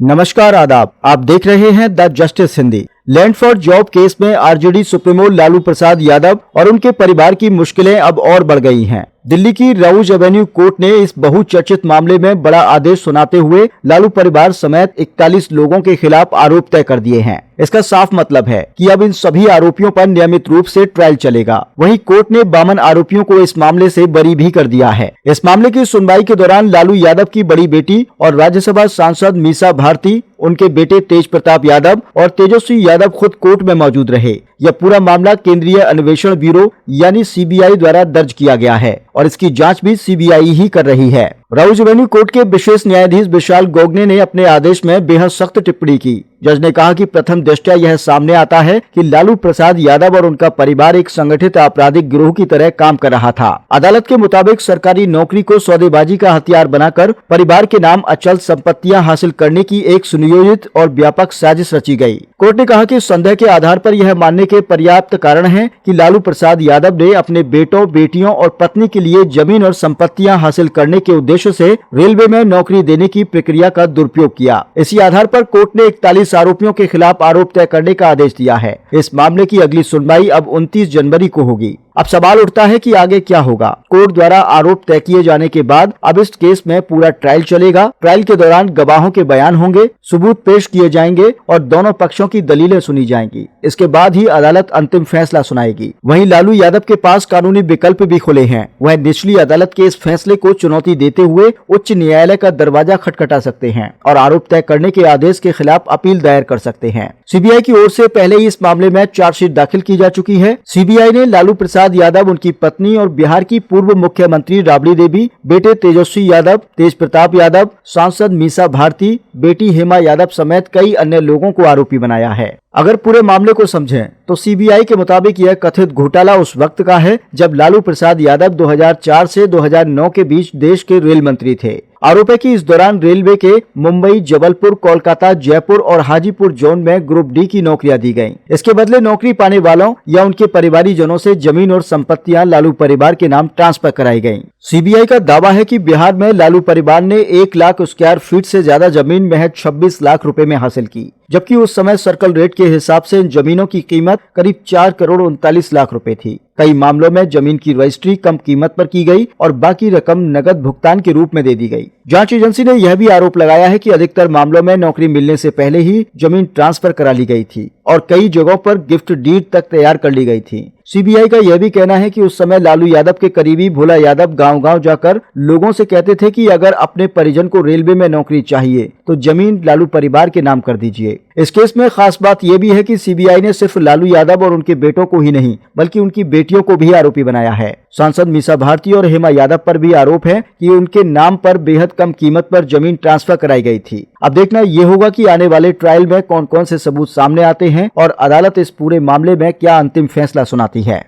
नमस्कार आदाब, आप देख रहे हैं the justice Hindi. Land for job case में आरजेडी सुप्रीमो लालू प्रसाद यादव और उनके परिवार की मुश्किलें अब और बढ़ गई हैं। दिल्ली की राउज एवेन्यू कोर्ट ने इस बहुचर्चित मामले में बड़ा आदेश सुनाते हुए लालू परिवार समेत 41 लोगों के खिलाफ आरोप तय कर दिए हैं। इसका साफ मतलब है कि अब इन सभी आरोपियों पर नियमित रूप से ट्रायल चलेगा। वहीं कोर्ट ने 52 आरोपियों को इस मामले से बरी भी कर दिया है। इस मामले की सुनवाई के दौरान लालू यादव की बड़ी बेटी और राज्यसभा सांसद मीसा भारती, उनके बेटे तेज प्रताप यादव और तेजस्वी यादव खुद कोर्ट में मौजूद रहे। यह पूरा मामला केंद्रीय अन्वेषण ब्यूरो यानी सीबीआई द्वारा दर्ज किया गया है और इसकी जांच भी सीबीआई ही कर रही है। राउज एवेन्यू कोर्ट के विशेष न्यायाधीश विशाल गोगने ने अपने आदेश में बेहद सख्त टिप्पणी की। जज ने कहा कि प्रथम दृष्टया यह सामने आता है कि लालू प्रसाद यादव और उनका परिवार एक संगठित आपराधिक गिरोह की तरह काम कर रहा था। अदालत के मुताबिक सरकारी नौकरी को सौदेबाजी का हथियार बनाकर परिवार के नाम अचल संपत्तियां हासिल करने की एक सुनियोजित और व्यापक साजिश रची गई। कोर्ट ने कहा कि संदेह के आधार पर यह मानने के पर्याप्त कारण हैं कि लालू प्रसाद यादव ने अपने बेटों, बेटियों और पत्नी के लिए जमीन और संपत्तियां हासिल करने के उद्देश्य से रेलवे में नौकरी देने की प्रक्रिया का दुरुपयोग किया। इसी आधार पर कोर्ट ने 41 आरोपियों के खिलाफ आरोप तय करने का आदेश दिया है। इस मामले की अगली सुनवाई अब 29 जनवरी को होगी। अब सवाल उठता है कि आगे क्या होगा। कोर्ट द्वारा आरोप तय किए जाने के बाद अब इस केस में पूरा ट्रायल चलेगा। ट्रायल के दौरान गवाहों के बयान होंगे, सबूत पेश किए जाएंगे और दोनों पक्षों की दलीलें सुनी जाएंगी। इसके बाद ही अदालत अंतिम फैसला सुनाएगी। वहीं लालू यादव के पास कानूनी विकल्प भी खुले हैं। वह निचली अदालत के इस फैसले को चुनौती देते हुए उच्च न्यायालय का दरवाजा खटखटा सकते हैं और आरोप तय करने के आदेश के खिलाफ अपील दायर कर सकते हैं। सीबीआई की ओर से पहले ही इस मामले में चार्जशीट दाखिल की जा चुकी है। सीबीआई ने लालू प्रसाद यादव, उनकी पत्नी और बिहार की पूर्व मुख्यमंत्री राबड़ी देवी, बेटे तेजस्वी यादव, तेज प्रताप यादव, सांसद मीसा भारती, बेटी हेमा यादव समेत कई अन्य लोगों को आरोपी बनाया है। अगर पूरे मामले को समझें तो सीबीआई के मुताबिक यह कथित घोटाला उस वक्त का है जब लालू प्रसाद यादव 2004 से 2009 के बीच देश के रेल मंत्री थे। आरोप है कि इस दौरान रेलवे के मुंबई, जबलपुर, कोलकाता, जयपुर और हाजीपुर जोन में ग्रुप डी की नौकरियां दी गईं। इसके बदले नौकरी पाने वालों या उनके परिवारीजनों से जमीन और संपत्तियां लालू परिवार के नाम ट्रांसफर कराई गईं। सीबीआई का दावा है कि बिहार में लालू परिवार ने 1 लाख स्क्वायर फीट से ज्यादा जमीन महज 26 लाख रुपए में हासिल की, जबकि उस समय सर्कल रेट के हिसाब से इन जमीनों की कीमत करीब 4 करोड़ 39 लाख रुपए थी। कई मामलों में जमीन की रजिस्ट्री कम कीमत पर की गई और बाकी रकम नकद भुगतान के रूप में दे दी गई। जांच एजेंसी ने यह भी आरोप लगाया है कि अधिकतर मामलों में नौकरी मिलने से पहले ही जमीन ट्रांसफर करा ली गई थी और कई जगहों पर गिफ्ट डीड तक तैयार कर ली गई थी। सीबीआई का यह भी कहना है कि उस समय लालू यादव के करीबी भोला यादव गांव-गांव जाकर लोगों से कहते थे कि अगर अपने परिजन को रेलवे में नौकरी चाहिए तो जमीन लालू परिवार के नाम कर दीजिए। इस केस में खास बात यह भी है कि सीबीआई ने सिर्फ लालू यादव और उनके बेटों को ही नहीं बल्कि उनकी बेटियों को भी आरोपी बनाया है। सांसद मीसा भारती और हेमा यादव पर भी आरोप है कि उनके नाम पर बेहद कम कीमत पर जमीन ट्रांसफर कराई गई थी। अब देखना ये होगा कि आने वाले ट्रायल में कौन कौन से सबूत सामने आते हैं और अदालत इस पूरे मामले में क्या अंतिम फैसला सुनाती है।